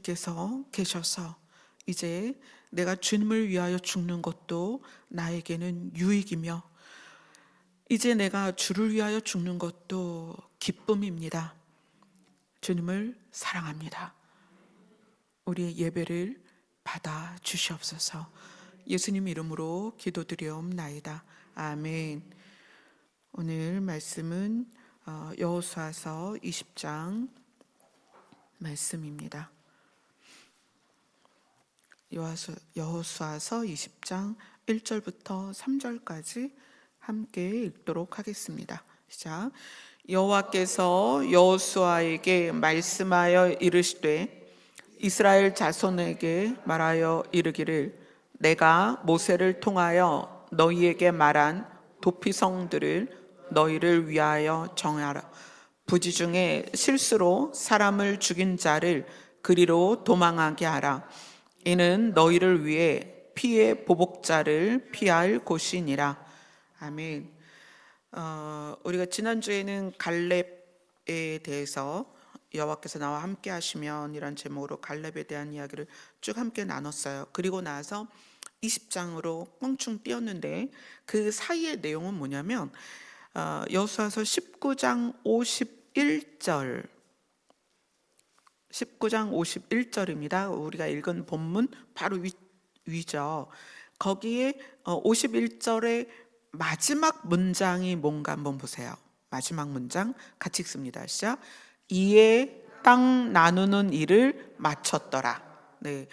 주님께서 계셔서 이제 내가 주님을 위하여 죽는 것도 나에게는 유익이며 이제 내가 주를 위하여 죽는 것도 기쁨입니다. 주님을 사랑합니다. 우리의 예배를 받아 주시옵소서. 예수님 이름으로 기도드리옵나이다. 아멘. 오늘 말씀은 여호수아서 20장 말씀입니다. 여호수아서 20장 1절부터 3절까지 함께 읽도록 하겠습니다. 시작. 여호와께서 여호수아에게 말씀하여 이르시되 이스라엘 자손에게 말하여 이르기를 내가 모세를 통하여 너희에게 말한 도피성들을 너희를 위하여 정하라. 부지 중에 실수로 사람을 죽인 자를 그리로 도망하게 하라. 이는 너희를 위해 피의 보복자를 피할 곳이니라. 아멘. 우리가 지난주에는 갈렙에 대해서 여호와께서 나와 함께 하시면 이란 제목으로 갈렙에 대한 이야기를 쭉 함께 나눴어요. 그리고 나서 20장으로 껑충 뛰었는데 그 사이의 내용은 뭐냐면 여호수아서 19장 51절 19장 51절입니다. 우리가 읽은 본문 바로 위죠. 거기에 51절의 마지막 문장이 뭔가 한번 보세요. 마지막 문장 같이 읽습니다. 시작. 이에 땅 나누는 일을 마쳤더라. 네,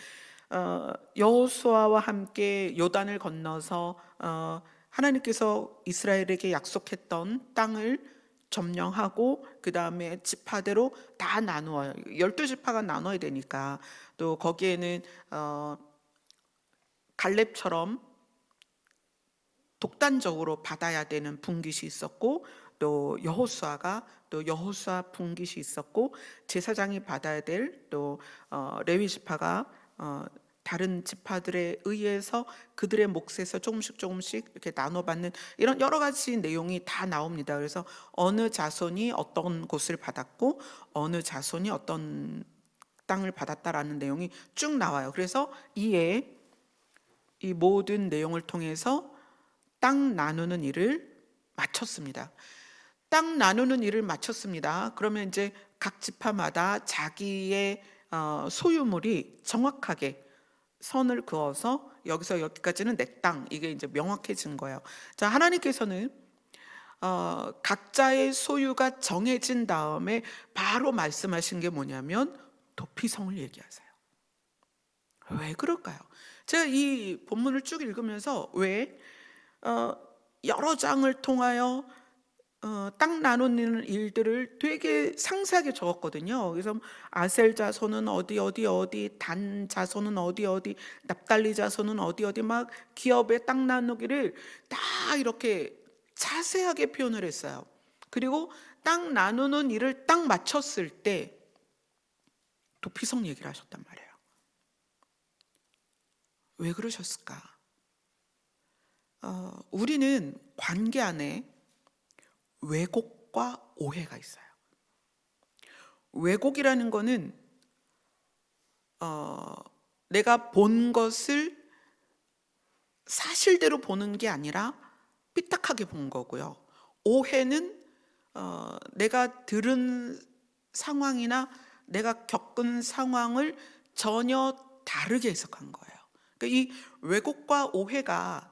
여호수아와 함께 요단을 건너서 하나님께서 이스라엘에게 약속했던 땅을 점령하고 그 다음에 지파대로 다 나누어요. 12지파가 나눠야 되니까. 또 거기에는 갈렙처럼 독단적으로 받아야 되는 분깃이 있었고, 또 여호수아 분깃이 있었고, 제사장이 받아야 될 또 레위 지파가 다른 지파들에 의해서 그들의 몫에서 조금씩 이렇게 나눠받는 이런 여러 가지 내용이 다 나옵니다. 그래서 어느 자손이 어떤 곳을 받았고 어느 자손이 어떤 땅을 받았다라는 내용이 쭉 나와요. 그래서 이 모든 내용을 통해서 땅 나누는 일을 마쳤습니다. 땅 나누는 일을 마쳤습니다. 그러면 이제 각 지파마다 자기의 소유물이 정확하게 선을 그어서 여기서 여기까지는 내 땅, 이게 이제 명확해진 거예요. 자, 하나님께서는 각자의 소유가 정해진 다음에 바로 말씀하신 게 뭐냐면 도피성을 얘기하세요. 왜 그럴까요? 제가 이 본문을 쭉 읽으면서 왜 여러 장을 통하여 땅 나누는 일들을 되게 상세하게 적었거든요. 그래서 아셀 자손은 어디, 단 자손은 어디, 납달리 자손은 어디 막 기업의 땅 나누기를 다 이렇게 자세하게 표현을 했어요. 그리고 땅 나누는 일을 딱 마쳤을 때 도피성 얘기를 하셨단 말이에요. 왜 그러셨을까? 우리는 관계 안에 왜곡과 오해가 있어요. 왜곡이라는 거는 내가 본 것을 사실대로 보는 게 아니라 삐딱하게 본 거고요. 오해는 내가 들은 상황이나 내가 겪은 상황을 전혀 다르게 해석한 거예요. 그러니까 이 왜곡과 오해가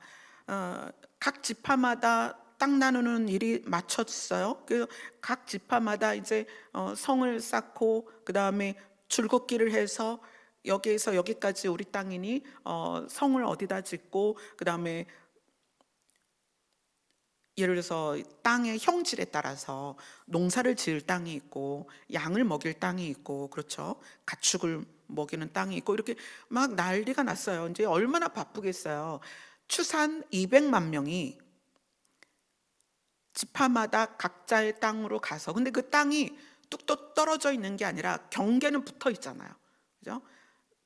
각 지파마다 땅 나누는 일이 마쳤어요. 그래서 각 지파마다 이제 성을 쌓고 그 다음에 줄긋기를 해서 여기에서 여기까지 우리 땅이니 성을 어디다 짓고 그 다음에 예를 들어서 땅의 형질에 따라서 농사를 지을 땅이 있고 양을 먹일 땅이 있고 그렇죠. 가축을 먹이는 땅이 있고 이렇게 막 난리가 났어요. 이제 얼마나 바쁘겠어요. 추산 200만 명이 지파마다 각자의 땅으로 가서 근데 그 땅이 뚝뚝 떨어져 있는 게 아니라 경계는 붙어 있잖아요. 그죠?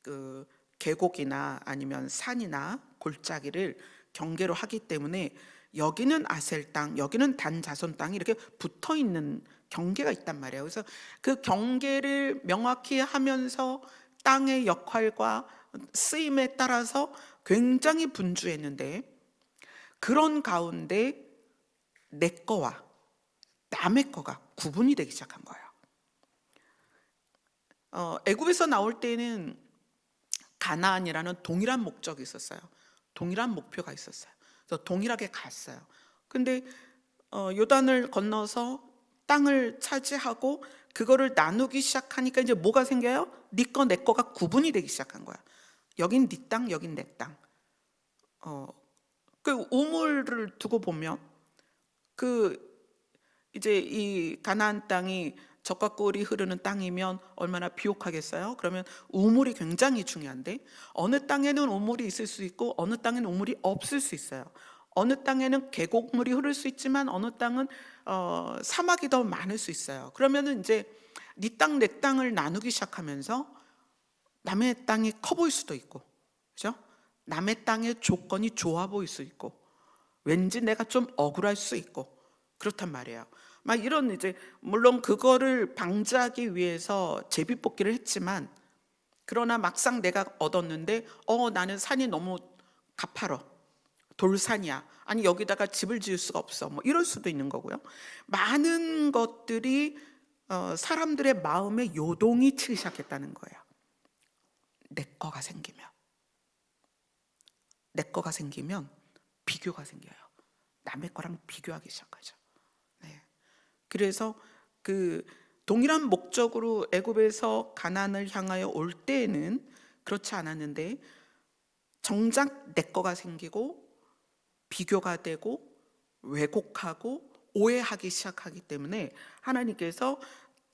그 계곡이나 아니면 산이나 골짜기를 경계로 하기 때문에 여기는 아셀 땅, 여기는 단 자손 땅이 이렇게 붙어 있는 경계가 있단 말이에요. 그래서 그 경계를 명확히 하면서 땅의 역할과 쓰임에 따라서 굉장히 분주했는데, 그런 가운데 내 거와 남의 거가 구분이 되기 시작한 거예요. 애굽에서 나올 때는 가나안이라는 동일한 목적이 있었어요. 동일한 목표가 있었어요. 그래서 동일하게 갔어요. 근데 요단을 건너서 땅을 차지하고 그거를 나누기 시작하니까 이제 뭐가 생겨요? 네 거, 내 거가 구분이 되기 시작한 거야. 여긴 네 땅, 여긴 내 땅. 그 우물을 두고 보면 이제 이 가나안 땅이 젖과 꿀이 흐르는 땅이면 얼마나 비옥하겠어요? 그러면 우물이 굉장히 중요한데, 어느 땅에는 우물이 있을 수 있고 어느 땅에는 우물이 없을 수 있어요. 어느 땅에는 계곡물이 흐를 수 있지만 어느 땅은 사막이 더 많을 수 있어요. 그러면은 이제 네 땅, 내 땅을 나누기 시작하면서 남의 땅이 커 보일 수도 있고, 그죠? 남의 땅의 조건이 좋아 보일 수 있고, 왠지 내가 좀 억울할 수 있고, 그렇단 말이에요. 막 이런, 이제 물론 그거를 방지하기 위해서 제비뽑기를 했지만, 그러나 막상 내가 얻었는데 나는 산이 너무 가파러, 돌산이야, 아니 여기다가 집을 지을 수가 없어, 뭐 이럴 수도 있는 거고요. 많은 것들이 사람들의 마음에 요동이 치기 시작했다는 거예요. 내 거가 생기면 비교가 생겨요. 남의 거랑 비교하기 시작하죠. 네. 그래서 그 동일한 목적으로 애굽에서 가나안을 향하여 올 때에는 그렇지 않았는데, 정작 내 거가 생기고 비교가 되고 왜곡하고 오해하기 시작하기 때문에 하나님께서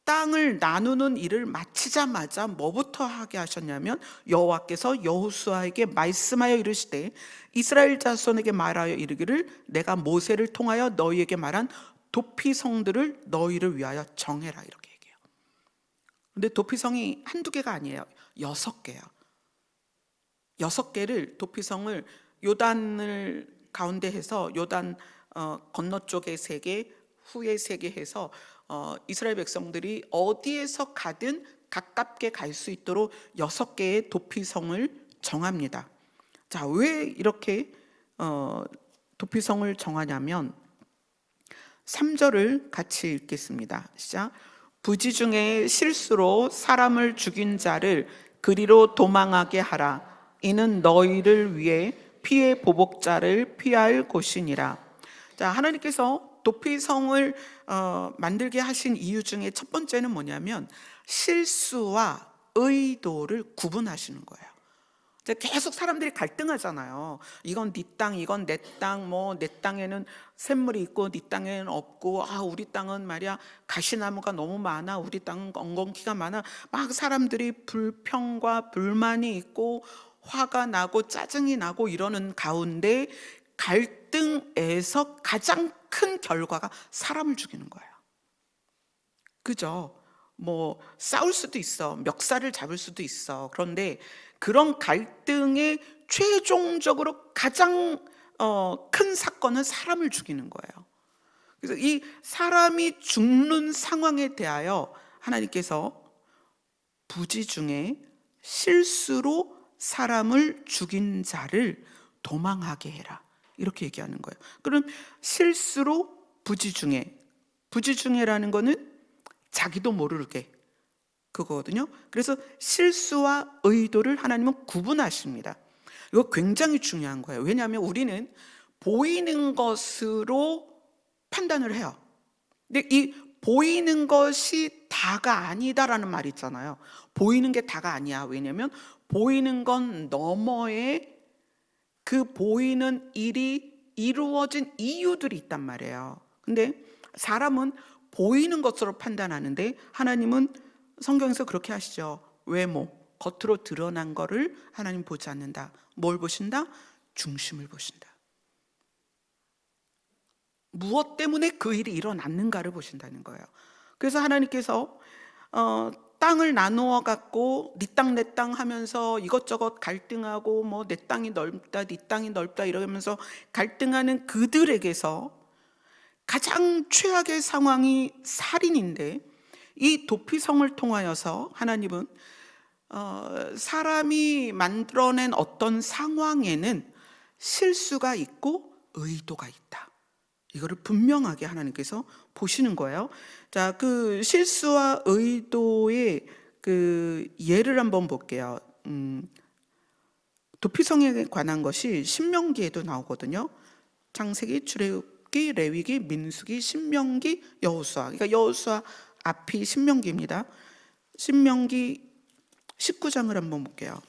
땅을 나누는 일을 마치자마자 뭐부터 하게 하셨냐면, 여호와께서 여호수아에게 말씀하여 이르시되 이스라엘 자손에게 말하여 이르기를 내가 모세를 통하여 너희에게 말한 도피성들을 너희를 위하여 정해라, 이렇게 얘기해요. 근데 도피성이 한두 개가 아니에요. 6개요. 6개를 도피성을 요단을 가운데 해서 요단 건너쪽에 3개, 후에 3개 해서 이스라엘 백성들이 어디에서 가든 가깝게 갈 수 있도록 6개의 도피성을 정합니다. 자, 왜 이렇게 도피성을 정하냐면 3절을 같이 읽겠습니다. 시작. 부지 중에 실수로 사람을 죽인 자를 그리로 도망하게 하라. 이는 너희를 위해 피해 보복자를 피할 곳이니라. 자, 하나님께서 도피성을 만들게 하신 이유 중에 첫 번째는 뭐냐면 실수와 의도를 구분하시는 거예요. 계속 사람들이 갈등하잖아요. 이건 네 땅, 이건 내 땅, 뭐 내 땅에는 샘물이 있고 네 땅에는 없고, 우리 땅은 말이야 가시나무가 너무 많아, 우리 땅은 엉겅퀴가 많아. 막 사람들이 불평과 불만이 있고 화가 나고 짜증이 나고 이러는 가운데 갈등에서 가장 큰 결과가 사람을 죽이는 거예요. 그죠? 뭐 싸울 수도 있어, 멱살을 잡을 수도 있어. 그런데 그런 갈등의 최종적으로 가장 큰 사건은 사람을 죽이는 거예요. 그래서 이 사람이 죽는 상황에 대하여 하나님께서 부지 중에 실수로 사람을 죽인 자를 도망하게 해라, 이렇게 얘기하는 거예요. 그럼 실수로 부지 중에라는 거는 자기도 모르게 그거거든요. 그래서 실수와 의도를 하나님은 구분하십니다. 이거 굉장히 중요한 거예요. 왜냐하면 우리는 보이는 것으로 판단을 해요. 근데 이 보이는 것이 다가 아니다라는 말이 있잖아요. 보이는 게 다가 아니야. 왜냐하면 보이는 건 너머에 그 보이는 일이 이루어진 이유들이 있단 말이에요. 근데 사람은 보이는 것으로 판단하는데 하나님은 성경에서 그렇게 하시죠. 외모, 겉으로 드러난 거를 하나님 보지 않는다. 뭘 보신다? 중심을 보신다. 무엇 때문에 그 일이 일어났는가를 보신다는 거예요. 그래서 하나님께서 땅을 나누어 갖고 네 땅 내 땅 하면서 이것저것 갈등하고 뭐 내 땅이 넓다, 네 땅이 넓다 이러면서 갈등하는 그들에게서 가장 최악의 상황이 살인인데, 이 도피성을 통하여서 하나님은 사람이 만들어낸 어떤 상황에는 실수가 있고 의도가 있다. 이거를 분명하게 하나님께서 보시는 거예요. 자, 그 실수와 의도의 그 예를 한번 볼게요. 도피성에 관한 것이 신명기에도 나오거든요. 창세기, 출애굽기, 레위기, 민수기, 신명기, 여호수아. 그러니까 여호수아 앞이 신명기입니다. 신명기 19장을 한번 볼게요.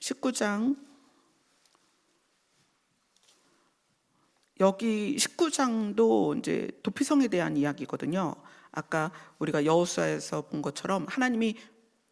19장, 여기 19장도 이제 도피성에 대한 이야기거든요. 아까 우리가 여호수아에서 본 것처럼 하나님이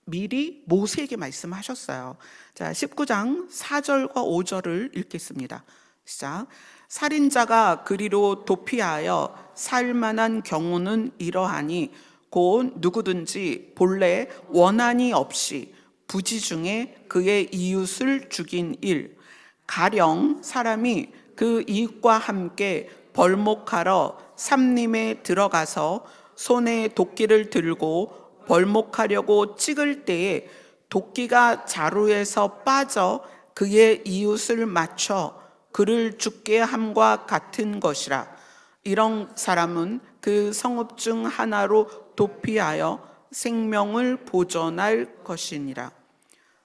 미리 모세에게 말씀하셨어요. 자, 19장 4절과 5절을 읽겠습니다. 시작. 살인자가 그리로 도피하여 살 만한 경우는 이러하니 곧 누구든지 본래 원한이 없이 부지 중에 그의 이웃을 죽인 일, 가령 사람이 그 이웃과 함께 벌목하러 삼림에 들어가서 손에 도끼를 들고 벌목하려고 찍을 때에 도끼가 자루에서 빠져 그의 이웃을 맞춰 그를 죽게 함과 같은 것이라. 이런 사람은 그 성읍 중 하나로 도피하여 생명을 보존할 것이니라.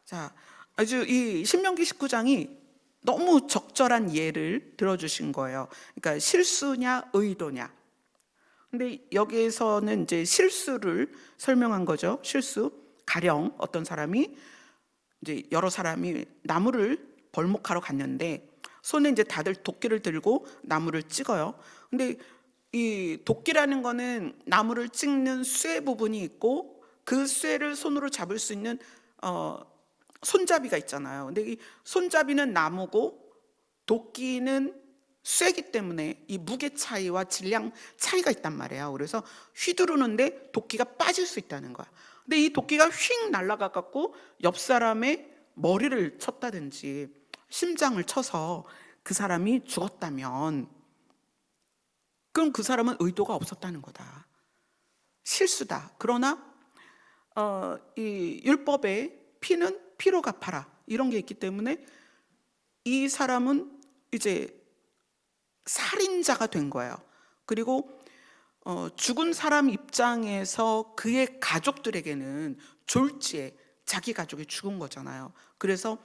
자, 아주 이 신명기 19장이 너무 적절한 예를 들어주신 거예요. 그러니까 실수냐 의도냐. 근데 여기에서는 이제 실수를 설명한 거죠. 실수. 가령 어떤 사람이 이제 여러 사람이 나무를 벌목하러 갔는데 손에 이제 다들 도끼를 들고 나무를 찍어요. 근데 이 도끼라는 거는 나무를 찍는 쇠 부분이 있고 그 쇠를 손으로 잡을 수 있는 손잡이가 있잖아요. 근데 이 손잡이는 나무고 도끼는 쇠기 때문에 이 무게 차이와 질량 차이가 있단 말이에요. 그래서 휘두르는데 도끼가 빠질 수 있다는 거야. 근데 이 도끼가 휙 날아가 갖고 옆 사람의 머리를 쳤다든지 심장을 쳐서 그 사람이 죽었다면 그럼 그 사람은 의도가 없었다는 거다. 실수다. 그러나 이 율법에 피는 피로 갚아라 이런 게 있기 때문에 이 사람은 이제 살인자가 된 거예요. 그리고 죽은 사람 입장에서 그의 가족들에게는 졸지에 자기 가족이 죽은 거잖아요. 그래서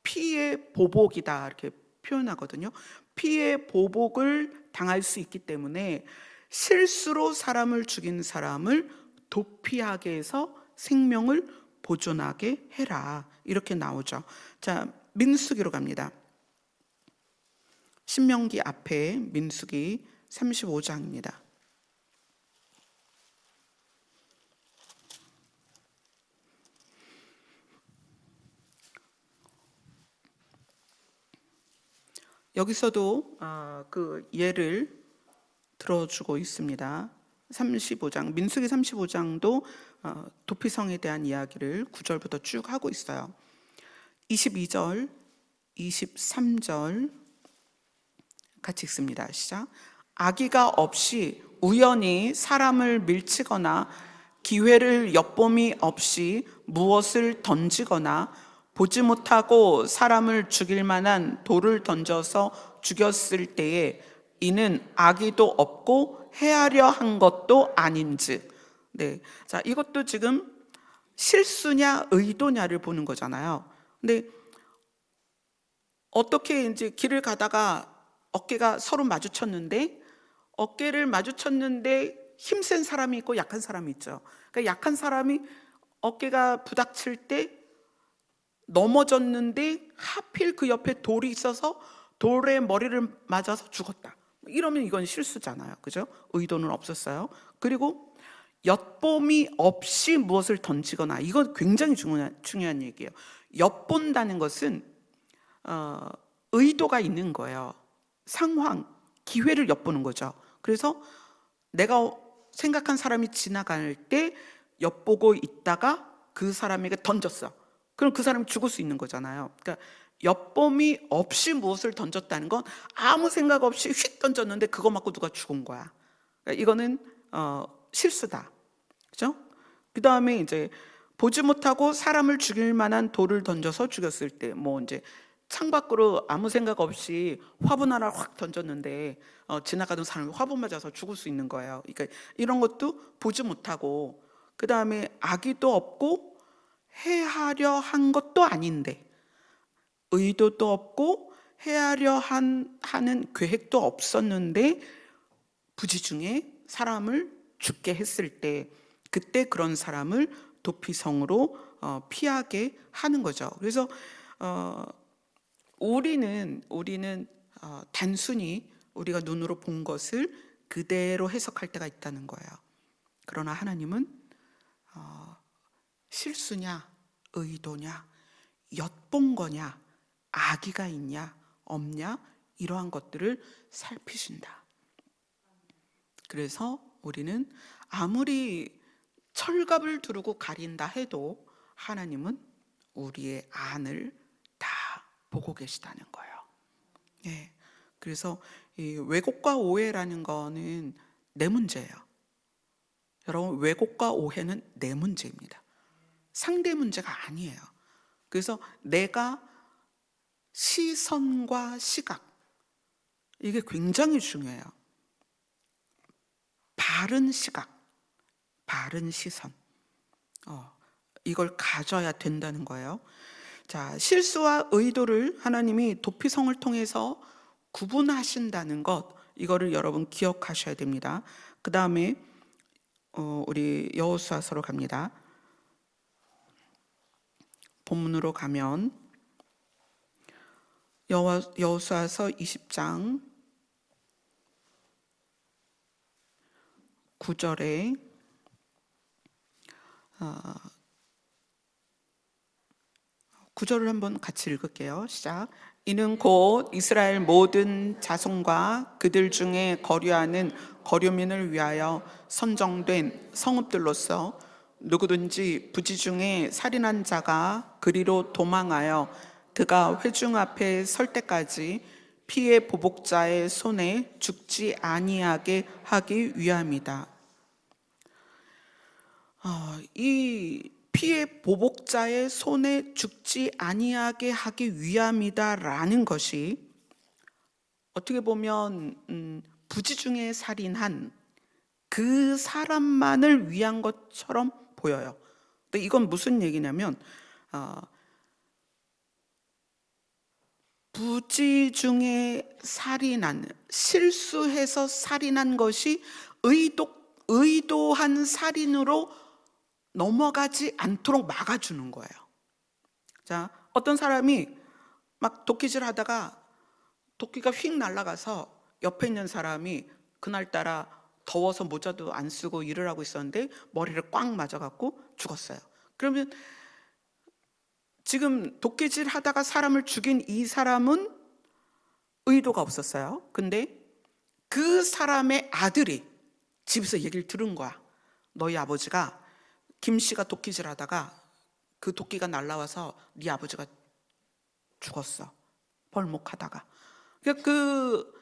피의 보복이다 이렇게 표현하거든요. 피의 보복을 당할 수 있기 때문에 실수로 사람을 죽인 사람을 도피하게 해서 생명을 보존하게 해라 이렇게 나오죠. 자, 민수기로 갑니다. 신명기 앞에 민수기 35장입니다. 여기서도 그 예를 들어주고 있습니다. 35장 민수기 35장도 도피성에 대한 이야기를 9절부터 쭉 하고 있어요. 22절, 23절 같이 읽습니다. 시작. 악의가 없이 우연히 사람을 밀치거나 기회를 엿봄이 없이 무엇을 던지거나 보지 못하고 사람을 죽일 만한 돌을 던져서 죽였을 때에 이는 악의도 없고 해하려 한 것도 아닌즉. 네, 자 이것도 지금 실수냐 의도냐를 보는 거잖아요. 근데 어떻게 이제 길을 가다가 어깨가 서로 마주쳤는데 어깨를 마주쳤는데 힘센 사람이 있고 약한 사람이 있죠. 그러니까 약한 사람이 어깨가 부닥칠 때 넘어졌는데 하필 그 옆에 돌이 있어서 돌에 머리를 맞아서 죽었다. 이러면 이건 실수잖아요. 그죠? 의도는 없었어요. 그리고 엿봄이 없이 무엇을 던지거나 이건 굉장히 중요한 얘기예요. 엿본다는 것은 의도가 있는 거예요. 상황, 기회를 엿보는 거죠. 그래서 내가 생각한 사람이 지나갈 때 엿보고 있다가 그 사람에게 던졌어. 그럼 그 사람이 죽을 수 있는 거잖아요. 그러니까 엿봄이 없이 무엇을 던졌다는 건 아무 생각 없이 휙 던졌는데 그거 맞고 누가 죽은 거야. 그러니까 이거는 실수다. 그죠? 그 다음에 이제 보지 못하고 사람을 죽일 만한 돌을 던져서 죽였을 때, 뭐 이제 창밖으로 아무 생각 없이 화분 하나 확 던졌는데 지나가던 사람이 화분 맞아서 죽을 수 있는 거예요. 그러니까 이런 것도 보지 못하고, 그 다음에 악의도 없고 해하려 한 것도 아닌데, 의도도 없고 해하려 하는 계획도 없었는데 부지중에 사람을 죽게 했을 때, 그때 그런 사람을 도피성으로 피하게 하는 거죠. 그래서 우리는 단순히 우리가 눈으로 본 것을 그대로 해석할 때가 있다는 거예요. 그러나 하나님은 실수냐, 의도냐, 엿본 거냐, 악의가 있냐, 없냐, 이러한 것들을 살피신다. 그래서 우리는 아무리 철갑을 두르고 가린다 해도 하나님은 우리의 안을 다 보고 계시다는 거예요. 예. 그래서 이 왜곡과 오해라는 거는 내 문제예요. 여러분, 왜곡과 오해는 내 문제입니다. 상대 문제가 아니에요. 그래서 내가 시선과 시각, 이게 굉장히 중요해요. 바른 시각, 바른 시선, 이걸 가져야 된다는 거예요. 자, 실수와 의도를 하나님이 도피성을 통해서 구분하신다는 것, 이거를 여러분 기억하셔야 됩니다. 그 다음에 우리 여호수아서로 갑니다. 본문으로 가면 여호수아서 20장 9절에 9절을 한번 같이 읽을게요. 시작. 이는 곧 이스라엘 모든 자손과 그들 중에 거류하는 거류민을 위하여 선정된 성읍들로서 누구든지 부지 중에 살인한 자가 그리로 도망하여 그가 회중 앞에 설 때까지 피의 보복자의 손에 죽지 아니하게 하기 위함이다. 이 피의 보복자의 손에 죽지 아니하게 하기 위함이다라는 것이 어떻게 보면 부지 중에 살인한 그 사람만을 위한 것처럼 보여요. 근데 이건 무슨 얘기냐면 부지 중에 살인한, 실수해서 살인한 것이 의도한 살인으로 넘어가지 않도록 막아주는 거예요. 자, 어떤 사람이 막 도끼질 하다가 도끼가 휙 날아가서 옆에 있는 사람이 그날따라 더워서 모자도 안 쓰고 일을 하고 있었는데 머리를 꽉 맞아갖고 죽었어요. 그러면 지금 도끼질 하다가 사람을 죽인 이 사람은 의도가 없었어요. 근데 그 사람의 아들이 집에서 얘기를 들은 거야. 너희 아버지가 김 씨가 도끼질 하다가 그 도끼가 날라와서 네 아버지가 죽었어. 벌목하다가. 그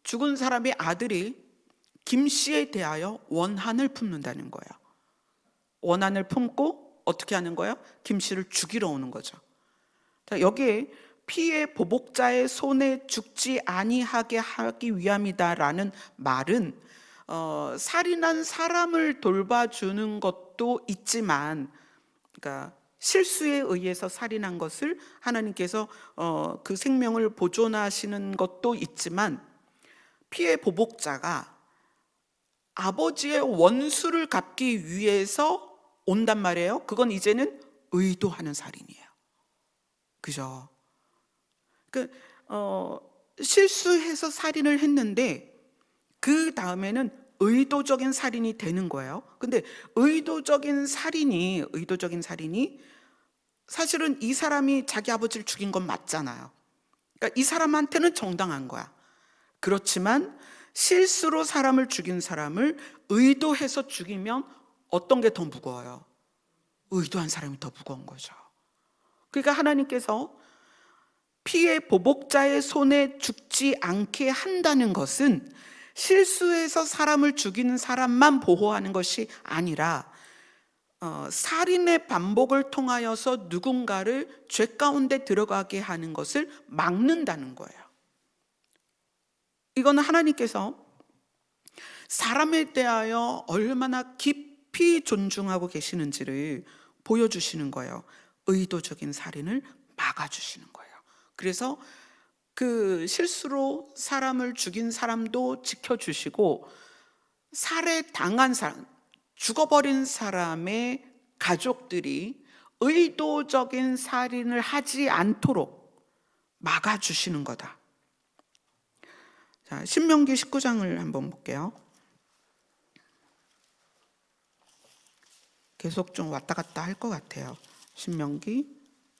죽은 사람의 아들이 김 씨에 대하여 원한을 품는다는 거예요. 원한을 품고 어떻게 하는 거예요? 김 씨를 죽이러 오는 거죠. 자, 여기에 피의 보복자의 손에 죽지 아니하게 하기 위함이다라는 말은 살인한 사람을 돌봐주는 것도 있지만, 그러니까 실수에 의해서 살인한 것을 하나님께서 그 생명을 보존하시는 것도 있지만, 피의 보복자가 아버지의 원수를 갚기 위해서 온단 말이에요. 그건 이제는 의도하는 살인이에요. 그죠? 실수해서 살인을 했는데 그 다음에는 의도적인 살인이 되는 거예요. 근데 의도적인 살인이 사실은 이 사람이 자기 아버지를 죽인 건 맞잖아요. 그러니까 이 사람한테는 정당한 거야. 그렇지만 실수로 사람을 죽인 사람을 의도해서 죽이면 어떤 게 더 무거워요? 의도한 사람이 더 무거운 거죠. 그러니까 하나님께서 피의 보복자의 손에 죽지 않게 한다는 것은 실수해서 사람을 죽이는 사람만 보호하는 것이 아니라 살인의 반복을 통하여서 누군가를 죄 가운데 들어가게 하는 것을 막는다는 거예요. 이거는 하나님께서 사람에 대하여 얼마나 깊이 존중하고 계시는지를 보여주시는 거예요. 의도적인 살인을 막아주시는 거예요. 그래서 그 실수로 사람을 죽인 사람도 지켜주시고, 살해당한 사람, 죽어버린 사람의 가족들이 의도적인 살인을 하지 않도록 막아주시는 거다. 자, 신명기 19장을 한번 볼게요. 계속 좀 왔다 갔다 할 것 같아요. 신명기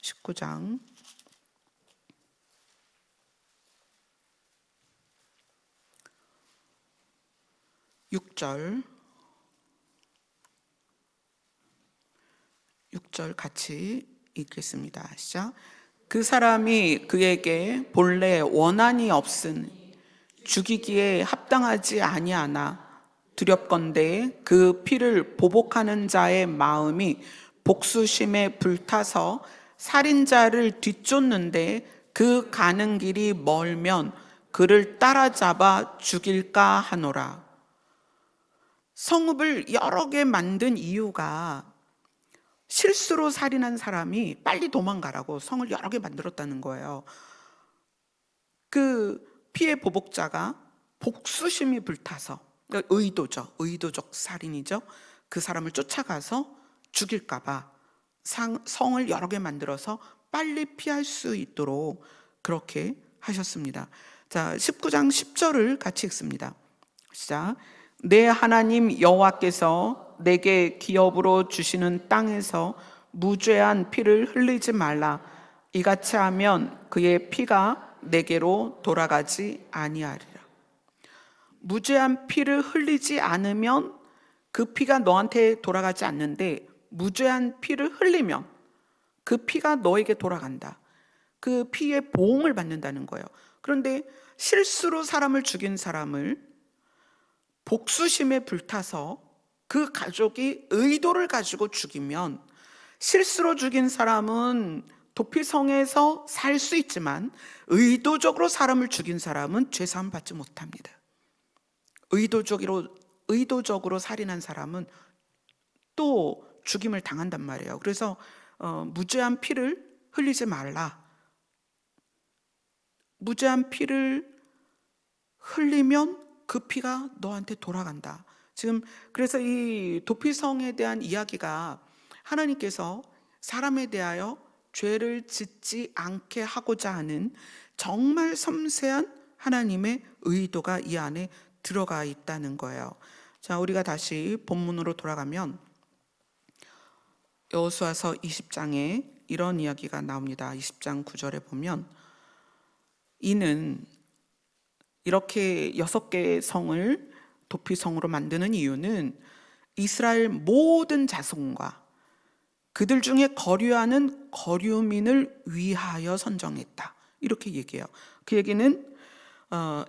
19장 6절 같이 읽겠습니다. 시작. 그 사람이 그에게 본래 원한이 없은 죽이기에 합당하지 아니하나 두렵건대 그 피를 보복하는 자의 마음이 복수심에 불타서 살인자를 뒤쫓는데 그 가는 길이 멀면 그를 따라잡아 죽일까 하노라. 성읍을 여러 개 만든 이유가 실수로 살인한 사람이 빨리 도망가라고 성을 여러 개 만들었다는 거예요. 그 피해 보복자가 복수심이 불타서, 그러니까 의도적 살인이죠. 그 사람을 쫓아가서 죽일까 봐 성을 여러 개 만들어서 빨리 피할 수 있도록 그렇게 하셨습니다. 자, 19장 10절을 같이 읽습니다. 시작. 내 하나님 여호와께서 내게 기업으로 주시는 땅에서 무죄한 피를 흘리지 말라. 이같이 하면 그의 피가 내게로 돌아가지 아니하리라. 무죄한 피를 흘리지 않으면 그 피가 너한테 돌아가지 않는데, 무죄한 피를 흘리면 그 피가 너에게 돌아간다. 그 피의 보응을 받는다는 거예요. 그런데 실수로 사람을 죽인 사람을 복수심에 불타서 그 가족이 의도를 가지고 죽이면, 실수로 죽인 사람은 도피성에서 살 수 있지만 의도적으로 사람을 죽인 사람은 죄사함 받지 못합니다. 의도적으로 살인한 사람은 또 죽임을 당한단 말이에요. 그래서 무죄한 피를 흘리지 말라. 무죄한 피를 흘리면 그 피가 너한테 돌아간다. 지금 그래서 이 도피성에 대한 이야기가 하나님께서 사람에 대하여 죄를 짓지 않게 하고자 하는 정말 섬세한 하나님의 의도가 이 안에 들어가 있다는 거예요. 자, 우리가 다시 본문으로 돌아가면 여호수아서 20장에 이런 이야기가 나옵니다. 20장 9절에 보면, 이는 이렇게 6개의 성을 도피성으로 만드는 이유는 이스라엘 모든 자손과 그들 중에 거류하는 거류민을 위하여 선정했다. 이렇게 얘기해요. 그 얘기는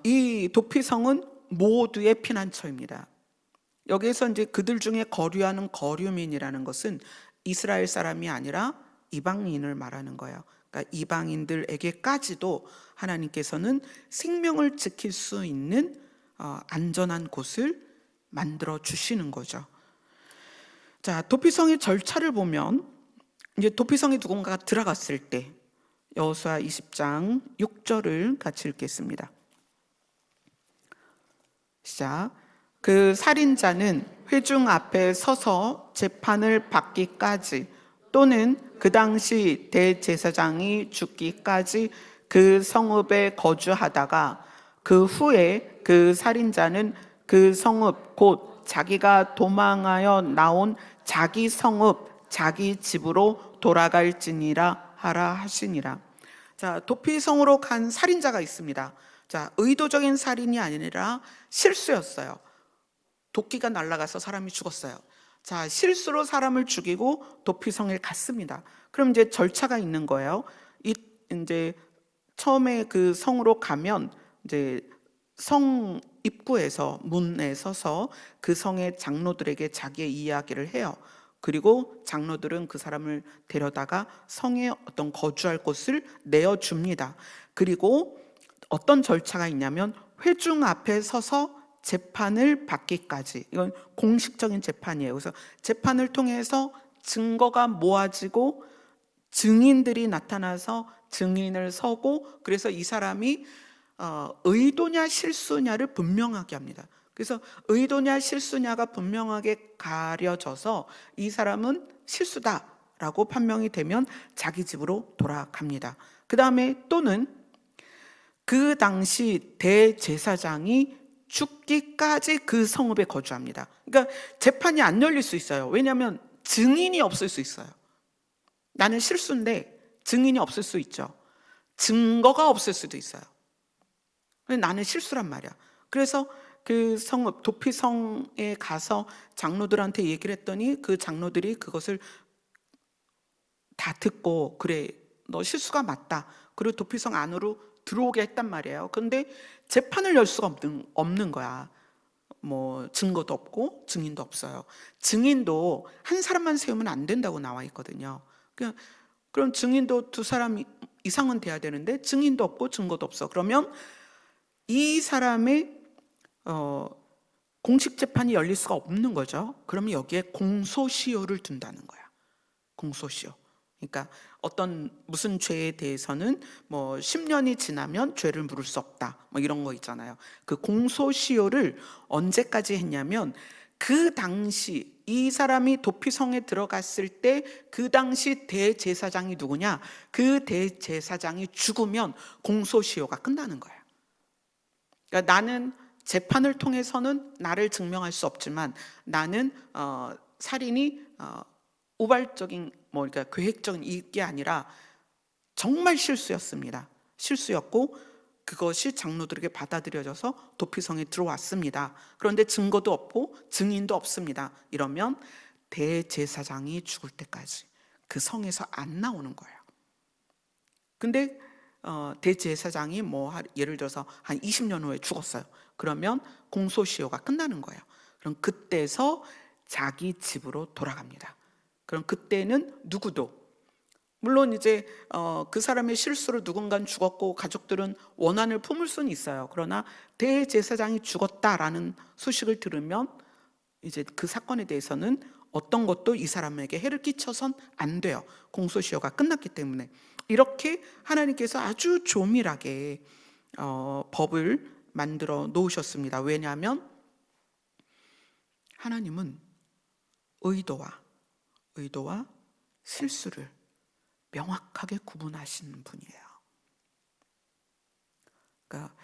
이 도피성은 모두의 피난처입니다. 여기에서 이제 그들 중에 거류하는 거류민이라는 것은 이스라엘 사람이 아니라 이방인을 말하는 거예요. 그러니까 이방인들에게까지도 하나님께서는 생명을 지킬 수 있는 안전한 곳을 만들어 주시는 거죠. 자, 도피성의 절차를 보면, 이제 도피성에 누군가가 들어갔을 때 여호수아 20장 6절을 같이 읽겠습니다. 시작. 그 살인자는 회중 앞에 서서 재판을 받기까지 또는 그 당시 대제사장이 죽기까지 그 성읍에 거주하다가 그 후에 그 살인자는 그 성읍 곧 자기가 도망하여 나온 자기 성읍 자기 집으로 돌아갈지니라 하라 하시니라. 자, 도피성으로 간 살인자가 있습니다. 자, 의도적인 살인이 아니라 실수였어요. 도끼가 날아가서 사람이 죽었어요. 자, 실수로 사람을 죽이고 도피성에 갔습니다. 그럼 이제 절차가 있는 거예요. 이제 처음에 그 성으로 가면 이제 성 입구에서 문에 서서 그 성의 장로들에게 자기의 이야기를 해요. 그리고 장로들은 그 사람을 데려다가 성의 어떤 거주할 곳을 내어줍니다. 그리고 어떤 절차가 있냐면 회중 앞에 서서 재판을 받기까지, 이건 공식적인 재판이에요. 그래서 재판을 통해서 증거가 모아지고 증인들이 나타나서 증인을 서고, 그래서 이 사람이 의도냐 실수냐를 분명하게 합니다. 그래서 의도냐 실수냐가 분명하게 가려져서 이 사람은 실수다라고 판명이 되면 자기 집으로 돌아갑니다. 그 다음에 또는 그 당시 대제사장이 죽기까지 그 성읍에 거주합니다. 그러니까 재판이 안 열릴 수 있어요. 왜냐하면 증인이 없을 수 있어요. 나는 실수인데 증인이 없을 수 있죠. 증거가 없을 수도 있어요. 나는 실수란 말이야. 그래서 그 성읍 도피성에 가서 장로들한테 얘기를 했더니 그 장로들이 그것을 다 듣고, 그래 너 실수가 맞다, 그리고 도피성 안으로 들어오게 했단 말이에요. 그런데 재판을 열 수가 없는 거야. 뭐 증거도 없고 증인도 없어요. 증인도 한 사람만 세우면 안 된다고 나와 있거든요. 그럼 증인도 두 사람 이상은 돼야 되는데 증인도 없고 증거도 없어. 그러면 이 사람의 공식 재판이 열릴 수가 없는 거죠. 그러면 여기에 공소시효를 둔다는 거야. 공소시효. 그러니까 어떤 무슨 죄에 대해서는 뭐 10년이 지나면 죄를 물을 수 없다, 뭐 이런 거 있잖아요. 그 공소시효를 언제까지 했냐면 그 당시 이 사람이 도피성에 들어갔을 때 그 당시 대제사장이 누구냐? 그 대제사장이 죽으면 공소시효가 끝나는 거예요. 그러니까 나는 재판을 통해서는 나를 증명할 수 없지만 나는 살인이 우발적인 그러니까 계획적인 이게 아니라 정말 실수였습니다. 실수였고 그것이 장로들에게 받아들여져서 도피성에 들어왔습니다. 그런데 증거도 없고 증인도 없습니다. 이러면 대제사장이 죽을 때까지 그 성에서 안 나오는 거예요. 근데 대제사장이 뭐 예를 들어서 한 20년 후에 죽었어요. 그러면 공소시효가 끝나는 거예요. 그럼 그때서 자기 집으로 돌아갑니다. 그럼 그때는 누구도, 물론 이제 그 사람의 실수로 누군가는 죽었고 가족들은 원한을 품을 수는 있어요. 그러나 대제사장이 죽었다라는 소식을 들으면 이제 그 사건에 대해서는 어떤 것도 이 사람에게 해를 끼쳐선 안 돼요. 공소시효가 끝났기 때문에. 이렇게 하나님께서 아주 조밀하게 법을 만들어 놓으셨습니다. 왜냐하면 하나님은 의도와 실수를 명확하게 구분하시는 분이에요. 그러니까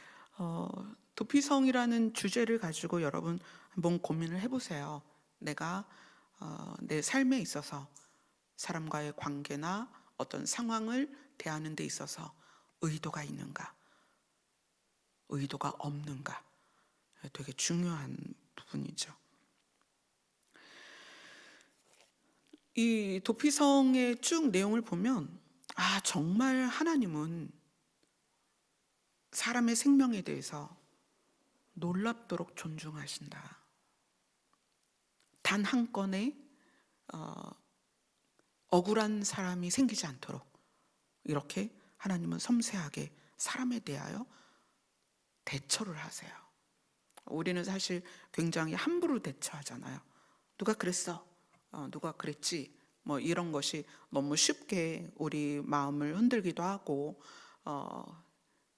도피성이라는 주제를 가지고 여러분 한번 고민을 해보세요. 내가 내 삶에 있어서 사람과의 관계나 어떤 상황을 대하는 데 있어서 의도가 있는가, 의도가 없는가, 되게 중요한 부분이죠. 이 도피성의 쭉 내용을 보면 정말 하나님은 사람의 생명에 대해서 놀랍도록 존중하신다. 단 한 건의 억울한 사람이 생기지 않도록 이렇게 하나님은 섬세하게 사람에 대하여 대처를 하세요. 우리는 사실 굉장히 함부로 대처하잖아요. 누가 그랬어, 누가 그랬지, 뭐 이런 것이 너무 쉽게 우리 마음을 흔들기도 하고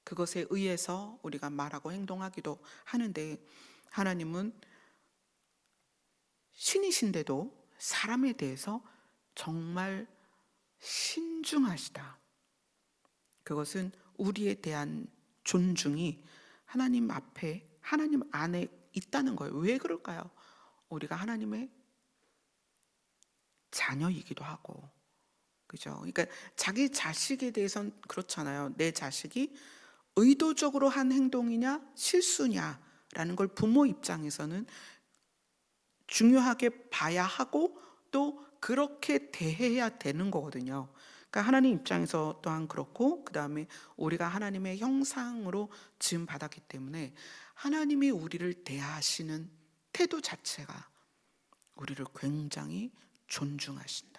그것에 의해서 우리가 말하고 행동하기도 하는데, 하나님은 신이신데도 사람에 대해서 정말 신중하시다. 그것은 우리에 대한 존중이 하나님 앞에, 하나님 안에 있다는 거예요. 왜 그럴까요? 우리가 하나님의 자녀이기도 하고, 그죠? 그러니까 자기 자식에 대해서는 그렇잖아요. 내 자식이 의도적으로 한 행동이냐 실수냐라는 걸 부모 입장에서는 중요하게 봐야 하고 또 그렇게 대해야 되는 거거든요. 그러니까 하나님 입장에서 또한 그렇고, 그 다음에 우리가 하나님의 형상으로 지음 받았기 때문에 하나님이 우리를 대하시는 태도 자체가 우리를 굉장히 존중하신다.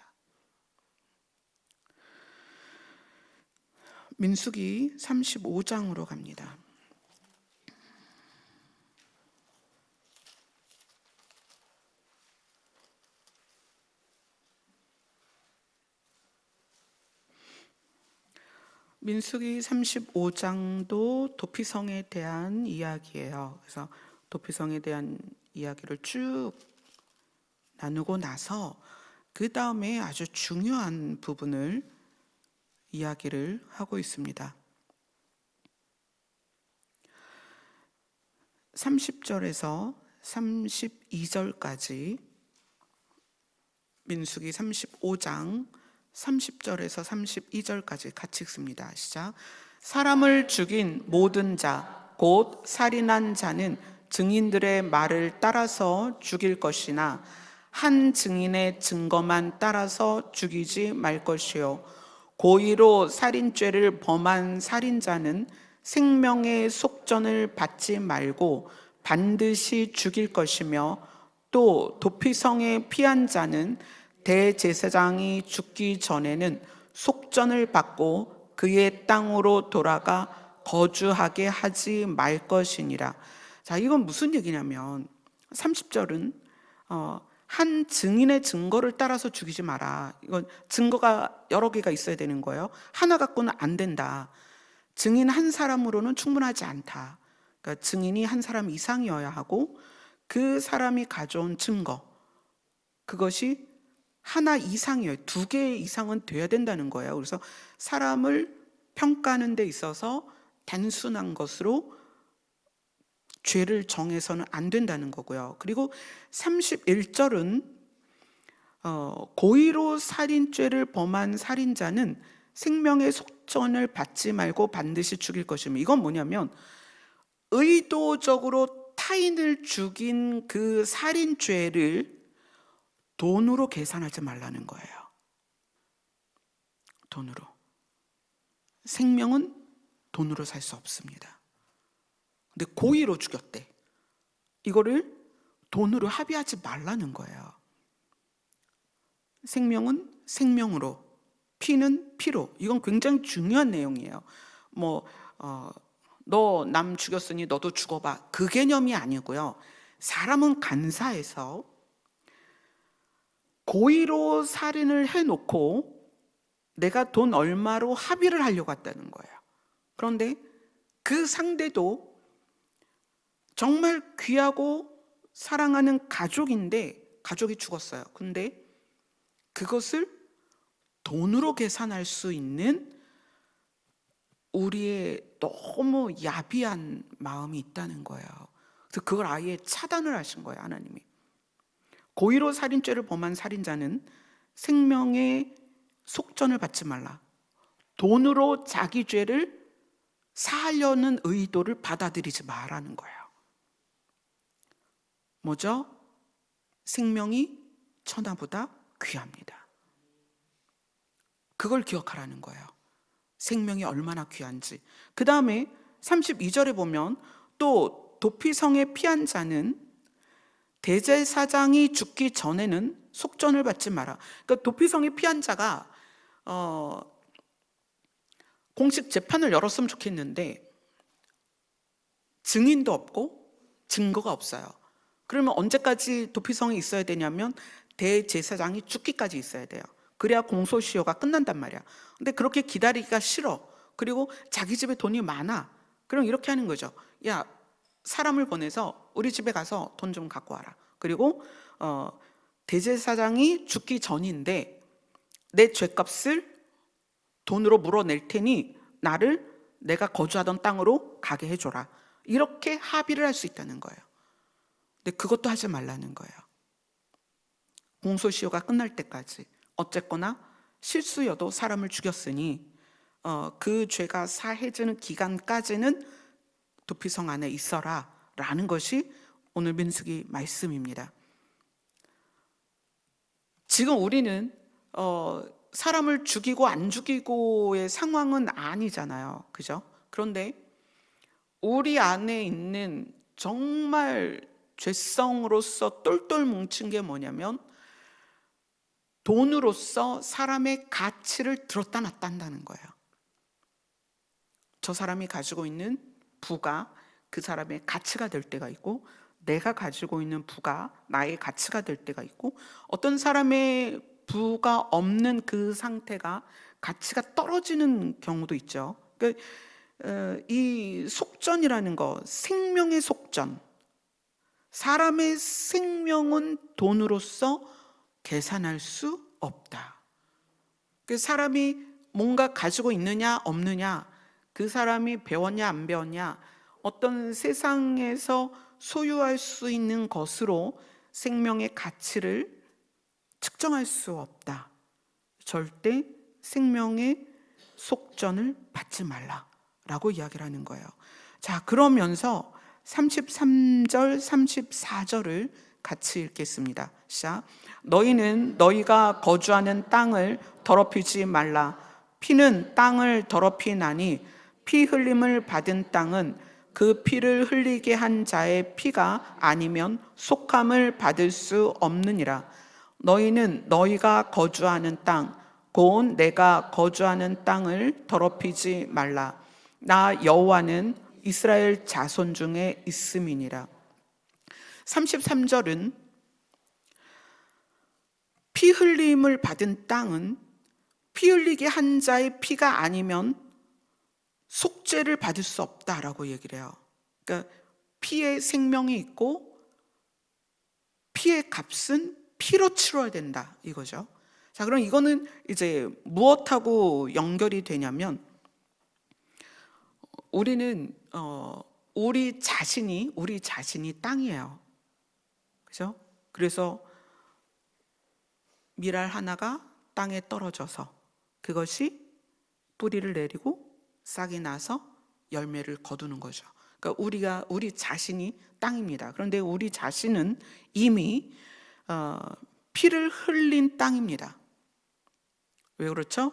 민수기 35장으로 갑니다. 민수기 35장도 도피성에 대한 이야기예요. 그래서 도피성에 대한 이야기를 쭉 나누고 나서 그 다음에 아주 중요한 부분을 이야기를 하고 있습니다. 30절에서 32절까지 민수기 35장 30절에서 32절까지 같이 읽습니다. 시작. 사람을 죽인 모든 자, 곧 살인한 자는 증인들의 말을 따라서 죽일 것이나 한 증인의 증거만 따라서 죽이지 말 것이요. 고의로 살인죄를 범한 살인자는 생명의 속전을 받지 말고 반드시 죽일 것이며, 또 도피성에 피한 자는 대제사장이 죽기 전에는 속전을 받고 그의 땅으로 돌아가 거주하게 하지 말 것이니라. 자, 이건 무슨 얘기냐면 30절은 한 증인의 증거를 따라서 죽이지 마라. 이건 증거가 여러 개가 있어야 되는 거예요. 하나 갖고는 안 된다. 증인 한 사람으로는 충분하지 않다. 그러니까 증인이 한 사람 이상이어야 하고, 그 사람이 가져온 증거, 그것이 하나 이상이에요. 2개 이상은 돼야 된다는 거예요. 그래서 사람을 평가하는 데 있어서 단순한 것으로 죄를 정해서는 안 된다는 거고요. 그리고 31절은 고의로 살인죄를 범한 살인자는 생명의 속전을 받지 말고 반드시 죽일 것이며, 이건 뭐냐면 의도적으로 타인을 죽인 그 살인죄를 돈으로 계산하지 말라는 거예요. 돈으로. 생명은 돈으로 살 수 없습니다. 근데 고의로 죽였대. 이거를 돈으로 합의하지 말라는 거예요. 생명은 생명으로, 피는 피로. 이건 굉장히 중요한 내용이에요. 너 남 죽였으니 너도 죽어봐, 그 개념이 아니고요. 사람은 간사해서 고의로 살인을 해놓고 내가 돈 얼마로 합의를 하려고 했다는 거예요. 그런데 그 상대도 정말 귀하고 사랑하는 가족인데 가족이 죽었어요. 근데 그것을 돈으로 계산할 수 있는 우리의 너무 야비한 마음이 있다는 거예요. 그래서 그걸 아예 차단을 하신 거예요, 하나님이. 고의로 살인죄를 범한 살인자는 생명의 속전을 받지 말라. 돈으로 자기 죄를 사하려는 의도를 받아들이지 말라는 거예요. 뭐죠? 생명이 천하보다 귀합니다. 그걸 기억하라는 거예요. 생명이 얼마나 귀한지. 그 다음에 32절에 보면 또 도피성에 피한 자는 대제사장이 죽기 전에는 속전을 받지 마라. 그러니까 도피성에 피한 자가 공식 재판을 열었으면 좋겠는데 증인도 없고 증거가 없어요. 그러면 언제까지 도피성에 있어야 되냐면 대제사장이 죽기까지 있어야 돼요. 그래야 공소시효가 끝난단 말이야. 근데 그렇게 기다리기가 싫어. 그리고 자기 집에 돈이 많아. 그럼 이렇게 하는 거죠. 야, 사람을 보내서 우리 집에 가서 돈 좀 갖고 와라. 그리고 대제사장이 죽기 전인데 내 죄값을 돈으로 물어낼 테니 나를 내가 거주하던 땅으로 가게 해줘라. 이렇게 합의를 할 수 있다는 거예요. 근데 그것도 하지 말라는 거예요. 공소시효가 끝날 때까지. 어쨌거나 실수여도 사람을 죽였으니 그 죄가 사해지는 기간까지는 도피성 안에 있어라 라는 것이 오늘 민수기 말씀입니다. 지금 우리는 사람을 죽이고 안 죽이고의 상황은 아니잖아요. 그죠? 그런데 우리 안에 있는 정말 죄성으로서 똘똘 뭉친 게 뭐냐면 돈으로서 사람의 가치를 들었다 놨다 한다는 거예요. 저 사람이 가지고 있는 부가 그 사람의 가치가 될 때가 있고, 내가 가지고 있는 부가 나의 가치가 될 때가 있고, 어떤 사람의 부가 없는 그 상태가 가치가 떨어지는 경우도 있죠. 그러니까 이 속전이라는 거, 생명의 속전, 사람의 생명은 돈으로서 계산할 수 없다. 그 사람이 뭔가 가지고 있느냐 없느냐, 그 사람이 배웠냐 안 배웠냐, 어떤 세상에서 소유할 수 있는 것으로 생명의 가치를 측정할 수 없다. 절대 생명의 속전을 받지 말라라고 이야기를 하는 거예요. 자, 그러면서 33절 34절을 같이 읽겠습니다. 시작. 너희는 너희가 거주하는 땅을 더럽히지 말라. 피는 땅을 더럽히나니 피 흘림을 받은 땅은 그 피를 흘리게 한 자의 피가 아니면 속함을 받을 수 없느니라. 너희는 너희가 거주하는 땅, 곧 내가 거주하는 땅을 더럽히지 말라. 나 여호와는 이스라엘 자손 중에 있음이니라. 33절은 피 흘림을 받은 땅은 피 흘리게 한 자의 피가 아니면 속죄를 받을 수 없다라고 얘기를 해요. 그러니까 피의 생명이 있고 피의 값은 피로 치러야 된다 이거죠. 자, 그럼 이거는 이제 무엇하고 연결이 되냐면, 우리는 우리 자신이 땅이에요. 그죠? 그래서 밀알 하나가 땅에 떨어져서 그것이 뿌리를 내리고 싹이 나서 열매를 거두는 거죠. 그러니까 우리 자신이 땅입니다. 그런데 우리 자신은 이미 피를 흘린 땅입니다. 왜 그렇죠?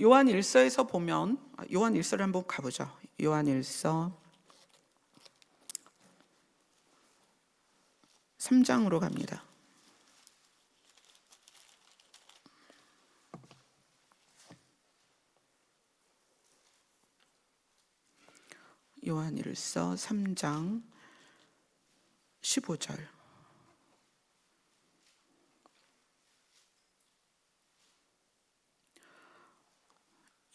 요한일서에서 보면, 요한일서를 한번 가보죠. 요한일서 3장으로 갑니다. 요한일서 3장 15절.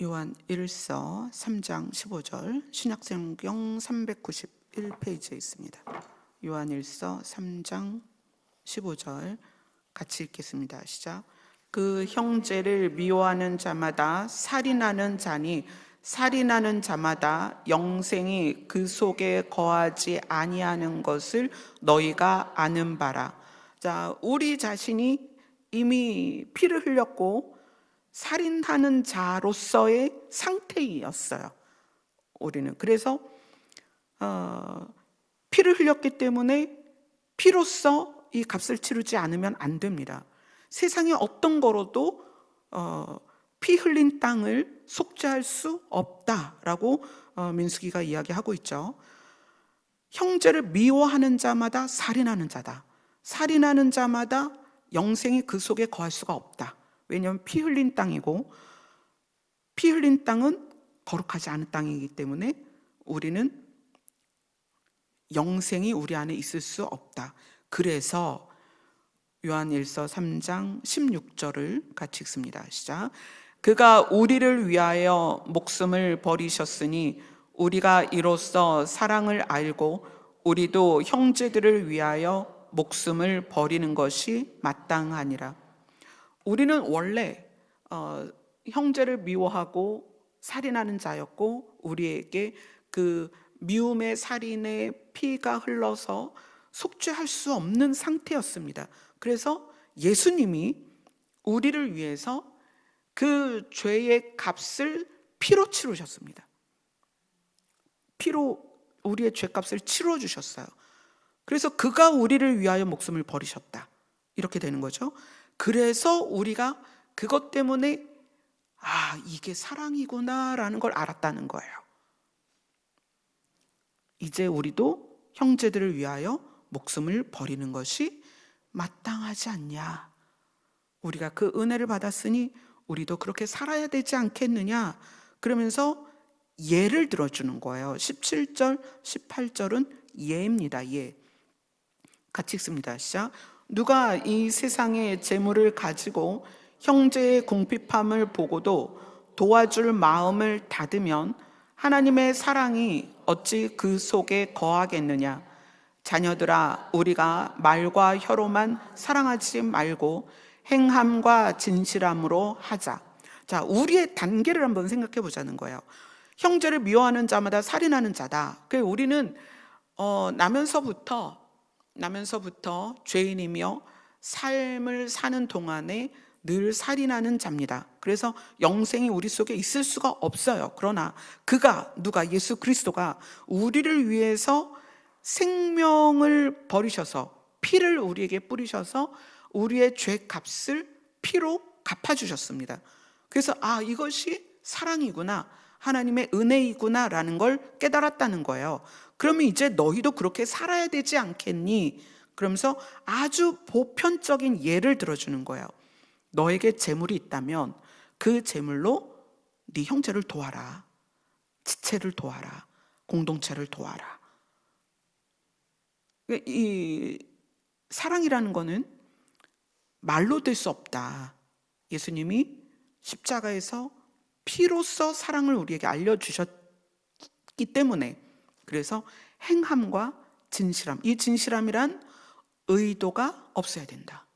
요한일서 3장 15절, 신약성경 391페이지에 있습니다. 요한일서 3장 15절 같이 읽겠습니다. 시작. 그 형제를 미워하는 자마다 살인하는 자니 살인하는 자마다 영생이 그 속에 거하지 아니하는 것을 너희가 아는 바라. 자, 우리 자신이 이미 피를 흘렸고 살인하는 자로서의 상태였어요. 우리는 그래서 피를 흘렸기 때문에 피로써 이 값을 치르지 않으면 안 됩니다. 세상에 어떤 거로도 피 흘린 땅을 속죄할 수 없다라고 민수기가 이야기하고 있죠. 형제를 미워하는 자마다 살인하는 자다. 살인하는 자마다 영생이 그 속에 거할 수가 없다. 왜냐하면 피 흘린 땅이고, 피 흘린 땅은 거룩하지 않은 땅이기 때문에 우리는 영생이 우리 안에 있을 수 없다. 그래서 요한일서 3장 16절을 같이 읽습니다. 시작. 그가 우리를 위하여 목숨을 버리셨으니 우리가 이로써 사랑을 알고 우리도 형제들을 위하여 목숨을 버리는 것이 마땅하니라. 우리는 원래 형제를 미워하고 살인하는 자였고, 우리에게 그 미움의 살인의 피가 흘러서 속죄할 수 없는 상태였습니다. 그래서 예수님이 우리를 위해서 그 죄의 값을 피로 치르셨습니다. 피로 우리의 죄값을 치러 주셨어요. 그래서 그가 우리를 위하여 목숨을 버리셨다. 이렇게 되는 거죠. 그래서 우리가 그것 때문에 이게 사랑이구나라는 걸 알았다는 거예요. 이제 우리도 형제들을 위하여 목숨을 버리는 것이 마땅하지 않냐. 우리가 그 은혜를 받았으니 우리도 그렇게 살아야 되지 않겠느냐. 그러면서 예를 들어주는 거예요. 17절, 18절은 예입니다. 예. 같이 읽습니다. 시작. 누가 이 세상의 재물을 가지고 형제의 궁핍함을 보고도 도와줄 마음을 닫으면 하나님의 사랑이 어찌 그 속에 거하겠느냐. 자녀들아, 우리가 말과 혀로만 사랑하지 말고 행함과 진실함으로 하자. 자, 우리의 단계를 한번 생각해 보자는 거예요. 형제를 미워하는 자마다 살인하는 자다. 그래서 우리는 나면서부터 죄인이며 삶을 사는 동안에 늘 살인하는 자입니다. 그래서 영생이 우리 속에 있을 수가 없어요. 그러나 누가 예수 그리스도가 우리를 위해서 생명을 버리셔서 피를 우리에게 뿌리셔서 우리의 죄값을 피로 갚아주셨습니다. 그래서 이것이 사랑이구나, 하나님의 은혜이구나 라는 걸 깨달았다는 거예요. 그러면 이제 너희도 그렇게 살아야 되지 않겠니? 그러면서 아주 보편적인 예를 들어주는 거예요. 너에게 재물이 있다면 그 재물로 네 형제를 도와라, 지체를 도와라, 공동체를 도와라. 이 사랑이라는 거는 말로 될 수 없다. 예수님이 십자가에서 피로써 사랑을 우리에게 알려주셨기 때문에, 그래서 행함과 진실함, 이 진실함이란 의도가 없어야 된다.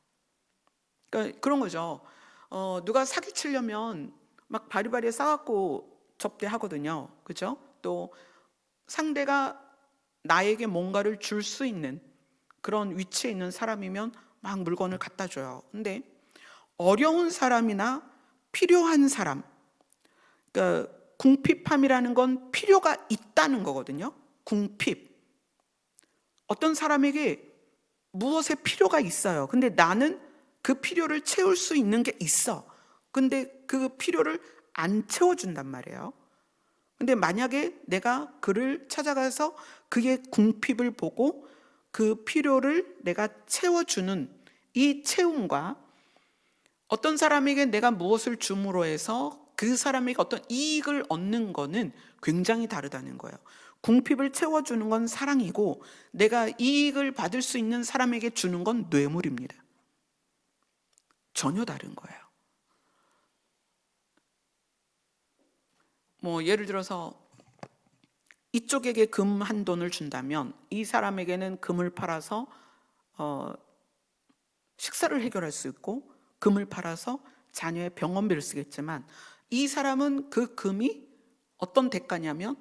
그러니까 그런 거죠. 누가 사기치려면 막 바리바리에 싸갖고 접대하거든요. 그죠? 또 상대가 나에게 뭔가를 줄 수 있는 그런 위치에 있는 사람이면 막 물건을 갖다 줘요. 근데 어려운 사람이나 필요한 사람, 그러니까 궁핍함이라는 건 필요가 있다는 거거든요. 궁핍. 어떤 사람에게 무엇의 필요가 있어요. 근데 나는 그 필요를 채울 수 있는 게 있어. 근데 그 필요를 안 채워준단 말이에요. 근데 만약에 내가 그를 찾아가서 그의 궁핍을 보고 그 필요를 내가 채워주는 이 채움과 어떤 사람에게 내가 무엇을 줌으로 해서 그 사람에게 어떤 이익을 얻는 거는 굉장히 다르다는 거예요. 궁핍을 채워주는 건 사랑이고 내가 이익을 받을 수 있는 사람에게 주는 건 뇌물입니다. 전혀 다른 거예요. 예를 들어서 이쪽에게 금 한 돈을 준다면 이 사람에게는 금을 팔아서 식사를 해결할 수 있고 금을 팔아서 자녀의 병원비를 쓰겠지만 이 사람은 그 금이 어떤 대가냐면